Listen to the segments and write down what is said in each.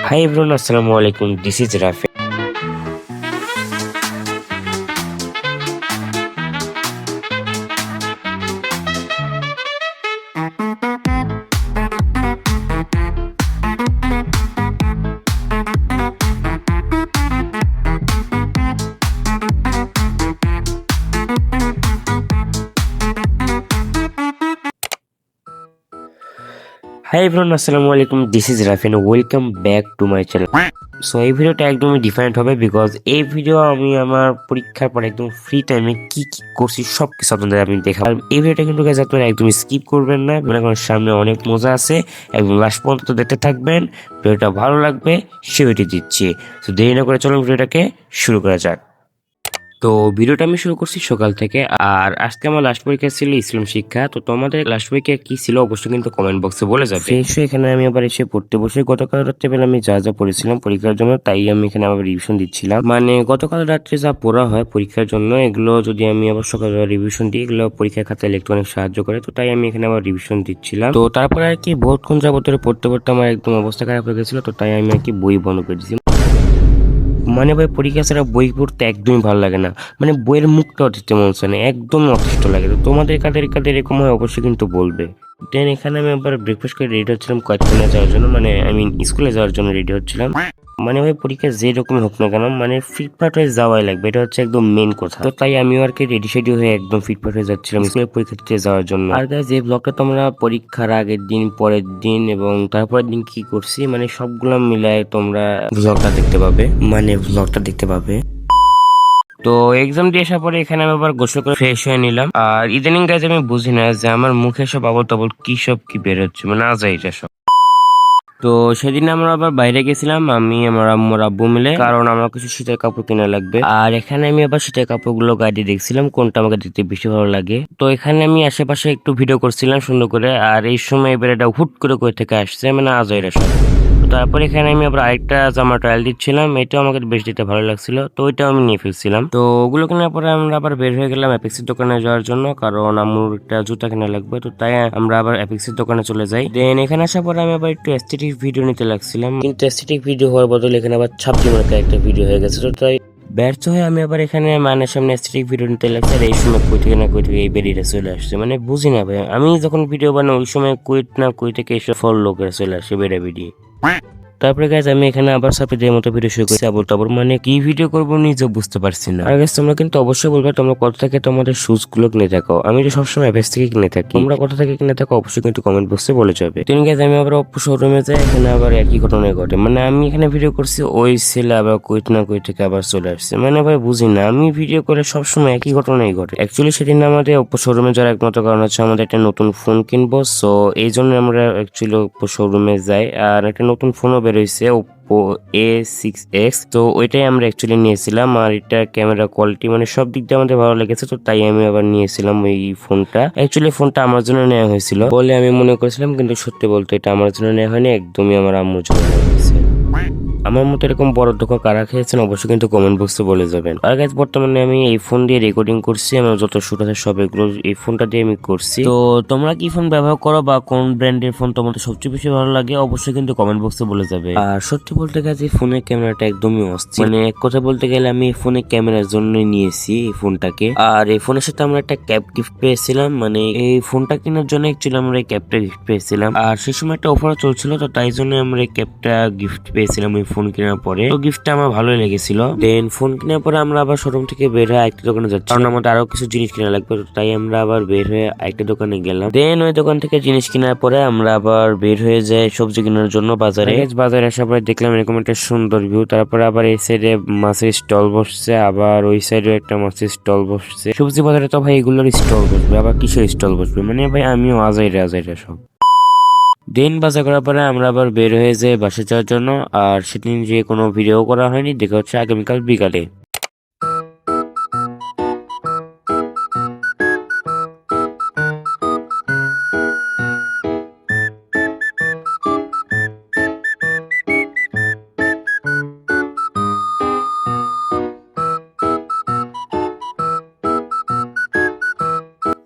Hi everyone, Assalamu alaikum. This is Rafi. Hi everyone, Assalamu alaikum. This is Rafi and welcome back to my channel. So এই ভিডিওটা একদমই different হবে because এই video আমি আমার পরীক্ষার পর একদম ফ্রি টাইমে কি কি করছি সব কিছু আপনাদের আমি দেখাবো। আর এই ভিডিওটা কিন্তু guys আপনারা একদম স্কিপ করবেন না, মনে করেন সামনে অনেক মজা আছে, একদম লাস্ট পর্যন্ত দেখতে থাকবেন। ভিডিওটা ভালো লাগবে সেটি দিচ্ছি। তো দেরি না করে চলুন ভিডিওটাকে শুরু করা যাক। তো ভিডিওটা আমি শুরু করছি সকাল থেকে। আর আজকে আমার লাস্ট পরীক্ষা ছিল ইসলাম শিক্ষা। তো তোমাদের লাস্ট পরীক্ষা কি ছিল অবশ্যই কিন্তু কমেন্ট বক্সে বলে যাবে। ফ্রেশ হয়ে এখানে আমি আবার এসে পড়তে বসে গতকাল রাত্রে বেলা আমি যা যা পড়েছিলাম পরীক্ষার জন্য তাই আমি এখানে আবার রিভিশন দিচ্ছিলাম। মানে গতকাল রাত্রে যা পড়া হয় পরীক্ষার জন্য এগুলো যদি আমি আবার সকালে রিভিশন দিই এগুলো পরীক্ষার খাতায় লিখতে অনেক সাহায্য করে। তো তাই আমি এখানে আবার রিভিশন দিচ্ছিলাম। তো তারপরে আর কি বহুক্ষণ যাবত পড়তে পড়তে আমার একদম অবস্থা খারাপ হয়ে গেছিল। তো তাই আমি আর কি বই বন্ধ করে দিয়েছি। মানে ভাই পরীক্ষা ছাড়া বই পড়তে একদমই ভালো লাগে না, মানে বইয়ের মুখটাও দিতে মন চায় না, একদম অতিষ্ঠ লাগে। তো তোমাদের কাদের কাদের এরকম হয় অবশ্যই কিন্তু বলবে। দেন এখানে আমি আবার ব্রেকফাস্ট করে রেডি হচ্ছিলাম কয়েকদিনে যাওয়ার জন্য, মানে স্কুলে যাওয়ার জন্য রেডি হচ্ছিলাম। মানে ভাই পরীক্ষা যে রকম হোক না কেন মানে ফিটফাট হয়ে যাওয়াই লাগবে, এটা হচ্ছে একদম মেন কথা। তো তাই আমিও আর কি রেডি শেডি হয়ে একদম ফিটফাট হয়ে যাচ্ছিলাম স্কুলের পরীক্ষা দিতে যাওয়ার জন্য। আর গাইস এই ব্লগটা তোমরা পরীক্ষার আগের দিন, পরের দিন এবং তারপরের দিন কি করছি মানে সবগুলো মিলায় তোমরা ব্লগটা দেখতে পাবে। তো এক্সাম দিয়ে আসার পরে এখানে আমি আবার গোসল করে ফ্রেশ হয়ে নিলাম। আর ইদানিং গাইজ আমি বুঝি না যে আমার মুখে সব আবল তাবল কি বের হচ্ছে, মানে আজাইরা সব। তো সেদিন আমরা আবার বাইরে গেছিলাম আমি আমার আব্বু মিলে, কারণ আমার কিছু শীতের কাপড় কিনা লাগবে। আর এখানে আমি আবার শীতের কাপড়গুলো গাড়ি দেখছিলাম কোনটা আমাকে দেখতে বেশি ভালো লাগে। তো এখানে আমি আশেপাশে একটু ভিডিও করছিলাম সুন্দর করে। আর এই সময় এবার এটা হুট করে কই থেকে আসছে, মানে আজাইরা সব। তারপর এখানে আমি আবার আরেকটা জামা ট্রায়াল দিচ্ছিলাম, এটাও আমাকে বেশ দিতে ভালো লাগছিল, তো ওইটাও আমি নিয়ে ফেলছিলাম। তো ওগুলো কেনার পরে আমরা আবার বের হয়ে গেলাম অ্যাপেক্সের দোকানে যাওয়ার জন্য, কারণ আমার একটা জুতা কেনা লাগবে। তো তাই আমরা আবার অ্যাপেক্সের দোকানে চলে যাই। দেন এখানে আসার পরে আমি আবার একটু এস্থেটিক ভিডিও নিতে লাগছিলাম, কিন্তু এস্থেটিক ভিডিও হওয়ার বদলে এখানে আবার ছাপটি মার্কা একটা ভিডিও হয়ে গেছে। তো তাই ব্যর্থ হয়ে আমি আবার এখানে মানের সামনে এস্থেটিক ভিডিও নিতে লাগছে। আর এই সময় কই থেকে না কই থেকে এই বেরিয়ে চলে আসছে, মানে বুঝি না ভাই, আমি যখন ভিডিও বানাই ওই সময় কই থেকে এসে ফল লোকেরা চলে আসে বেরিয়ে। তারপরে গাইজ আমি এখানে আবার সাপেদের মতো ভিডিও শুরু করছি আবল তাবল, মানে কি ভিডিও করবো নিজেও বুঝতে পারছি না। আর গাইজ তোমরা কিন্তু অবশ্যই বলবে তোমরা কোথা থেকে তোমাদের শুজ গুলো কিনে থাকো। আমি তো সবসময় অ্যাপেক্স থেকে কিনে থাকি, তোমরা কোথা থেকে কিনে থাকো অবশ্যই কিন্তু কমেন্ট বক্সে বলে যাবে। তিন গাইজ আমি আবার অপো শোরুমে যাই, এখানে আবার একই ঘটনা ঘটে, মানে আমি এখানে ভিডিও করছি ওই ছেলে আবার কই থেকে আবার চলে আসছে, মানে ভাই বুঝি না, আমি ভিডিও করে সবসময় একই ঘটনাই ঘটে। অ্যাকচুয়ালি সেদিন আমাদের অপো শোরুমে যাওয়ার একমাত্র কারণ হচ্ছে আমাদের একটা নতুন ফোন কিনবো, সো এই জন্য আমরা অ্যাকচুয়ালি অপো শোরুমে যাই। আর একটা নতুন ফোনও বেরোইছে A6X, তো ওইটাই আমরা অ্যাকচুয়ালি নিয়েছিলাম। আর এটা ক্যামেরা কোয়ালিটি মানে সব দিক দিয়ে আমাদের ভালো লেগেছে, তো তাই আমি আবার নিয়েছিলাম ওই ফোনটা। অ্যাকচুয়ালি ফোনটা আমার জন্য নেওয়া হয়েছিল বলে আমি মনে করেছিলাম, কিন্তু সত্যি বলতে এটা আমার জন্য নেওয়া হয়নি, একদমই আমার আম্মুর জন্য নেওয়া হয়েছে। আমার মতো এরকম বড় ধোকা কারা খেয়েছেন অবশ্যই কিন্তু কমেন্ট বক্সে বলে যাবেন। আর গাইজ বর্তমানে আমি এই ফোন দিয়ে রেকর্ডিং করছি, আমার যত শুট আছে সব এগুলো এই ফোনটা দিয়ে আমি করছি। তো তোমরা কি ফোন ব্যবহার করো বা কোন ব্র্যান্ডের ফোন তোমাদের সবচেয়ে বেশি ভালো লাগে অবশ্যই কিন্তু কমেন্ট বক্সে বলে যাবে। আর সত্যি বলতে গেছে এই ফোনের ক্যামেরাটা একদমই অস্থির, মানে এক কথা বলতে গেলে আমি এই ফোনের ক্যামেরার জন্যই নিয়েছি এই ফোনটাকে। আর এই ফোনের সাথে আমরা একটা ক্যাপ গিফট পেয়েছিলাম, মানে এই ফোনটা কেনার জন্য অ্যাকচুয়ালি আমরা এই ক্যাপটা গিফট পেয়েছিলাম। আর সেই সময় একটা অফার চলছিল, তো তাই জন্য আমরা এই ক্যাপটা গিফট পেয়েছিলাম এই ফোন কেনার পরে। তো গিফটটা আমার ভালোই লেগেছিল। দেন ফোন কেনার পরে আমরা আবার শোরুম থেকে বের হয়ে আরেকটা দোকানে যাচ্ছি, কারণ আমাদের আরো কিছু জিনিস কেনা লাগবে, তাই আমরা আবার বের হয়ে আরেকটা দোকানে গেলাম। দেন ওই দোকান থেকে জিনিস কেনার পরে আমরা আবার বের হয়ে যাই সবজি কেনার জন্য বাজারে। বাজারে আসার পরে দেখলাম এরকম একটা সুন্দর ভিউ। তারপরে আবার এই সাইডে মাছের স্টল বসছে, আবার ওই সাইডে একটা মাছের স্টল বসছে। সবজি বাজারে তো ভাই এগুলোর স্টল বসবে, আবার কিসের স্টল বসবে, মানে ভাই আমিও আজাইরা সব। দিন বাজার করার পরে আমরা আবার বের হয়ে যাই বাসে যাওয়ার জন্য। আর সেদিন যে কোনো ভিডিও করা হয়নি, দেখা হচ্ছে আগামীকাল বিকালে।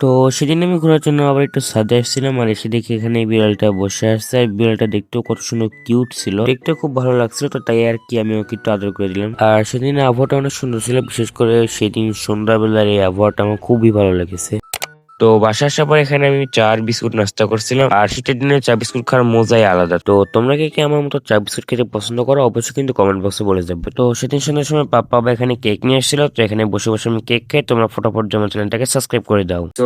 তো সেদিন আমি ঘোরার জন্য আবার একটু ছাদে আসছিলাম, আর এসে দেখি এখানে এই বিড়ালটা বসে আসছে। আর বিড়ালটা দেখতেও কত সুন্দর কিউট ছিল, দেখতে খুব ভালো লাগছিল, তো তাই আর কি আমি ওকে একটু আদর করে দিলাম। আর সেদিন আবহাওয়াটা অনেক সুন্দর ছিল, বিশেষ করে সেদিন সন্ধ্যাবেলার এই আবহাওয়াটা আমার খুবই ভালো লেগেছে। তো বাসা আসার পর এখানে আমি চা আর বিস্কুট নাস্তা করছিলাম, আর শীতের দিনে চা বিস্কুট খাওয়ার মজাই আলাদা। তো তোমরা কি আমার মতো চা বিস্কুট খেতে পছন্দ করো? অবশ্যই কিন্তু কমেন্ট বক্সে বলে যাবে। তো সেদিন সন্ধ্যার সময় পাপা এখানে কেক নিয়ে এসেছিল, তো এখানে বসে বসে আমি কেক খাই। তোমরা ফটাফট যেমন চ্যানেলটাকে সাবস্ক্রাইব করে দাও। তো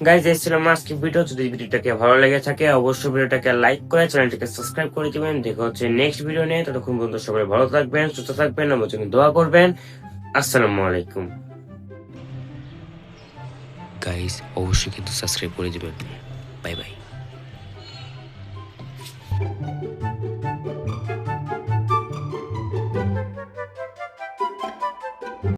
গাইজ, এই ছিল আমার আজকের ভিডিও। যদি ভিডিওটাকে ভালো লেগে থাকে অবশ্যই ভিডিওটাকে লাইক করে চ্যানেলটাকে সাবস্ক্রাইব করে দিবেন। দেখা হচ্ছে নেক্সট ভিডিও নিয়ে। ততক্ষণ পর্যন্ত সবাই ভালো থাকবেন, সুস্থ থাকবেন, আমার জন্য দোয়া করবেন। আসসালামু আলাইকুম। গাইস, অবশ্যই কিন্তু সাবস্ক্রাইব করে দিবেন। Bye bye.